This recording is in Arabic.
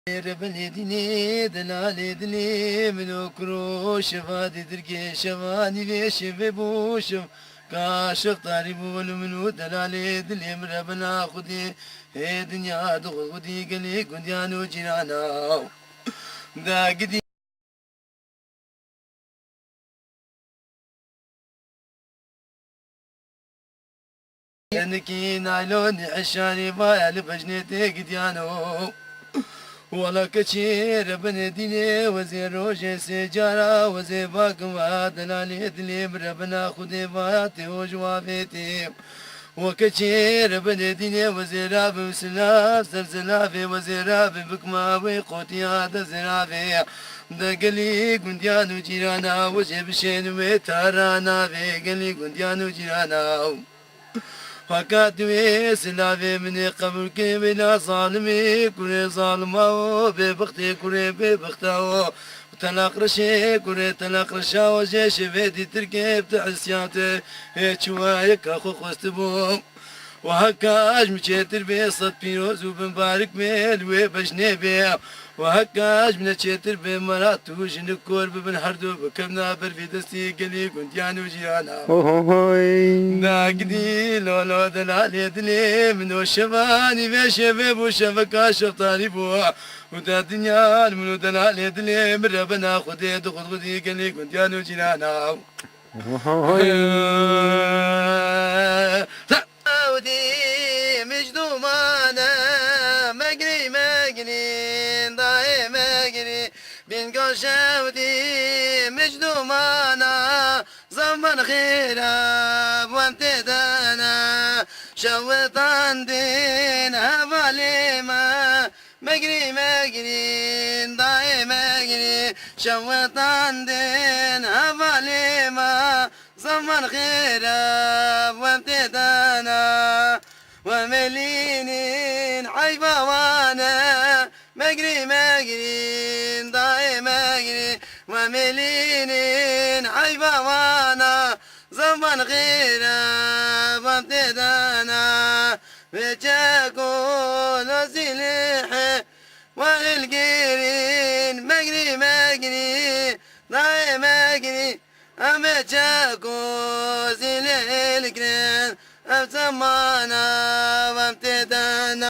ربني ديني دلالي دلي منو كروش فادي درقي شفاني بيش ببوشم كاشف طاري بول منو دلالي دلي من ربنا خدي هي دنيا دخل خدي قلي قنديانو جيرانا دا قدي انكي نايلون عشاني بايا لبجنتي قديانو والله كثير بنديني وزير روج سجارة وزير باقوا دلالي دلي ربنا خدي باتي وجوابتي وكثير بنديني وزير ابو سلاف زلزلافي وزير ابو بكماوي قوتي هذا زرافي دقلي قنديان وجيرانا وجيب شين وتارانا في قلي قنديان وجيرانا فكاتوي سلافي من قبل كبلا ظالمي كل ظالمه ببختي كل ببختاو تلاق رشي كل تلاق رشا وجيش بيدي تركيب تحسياته هيك اخو خوستبو وهكاج مشيتر بي صد بيروز وبنبارك ميل وبجني بي وهكاج من شيتر بي مرات وجن كور ببن حردو بكبنا برفي دستي قلي كنت يعني وجيانا ناقدي لولو دلالي دلي منو شفاني في شباب وشفكا شفطاني بو ودا الدنيا منو دلالي دلي من ربنا خدي دخل خدي قلي كنت يعني وجيانا ودي مجدومانا مقري مقري ضاي مقري بين قشاودي مجدومانا زمن خيرا وامتدانا شوطان دين هفاليما مقري مقري ضاي مقري شوطان دين هفاليما زمن خيرا وامتدانا وملينين حيفا وانا مقري مقري ضاي مقري وملينين حيفا وانا زمن خيرا وامتدانا بجاكون سليحي والقيرين مقري مقري ضاي مقري أما جاكو زي الكرين أبزمانا وامتدانا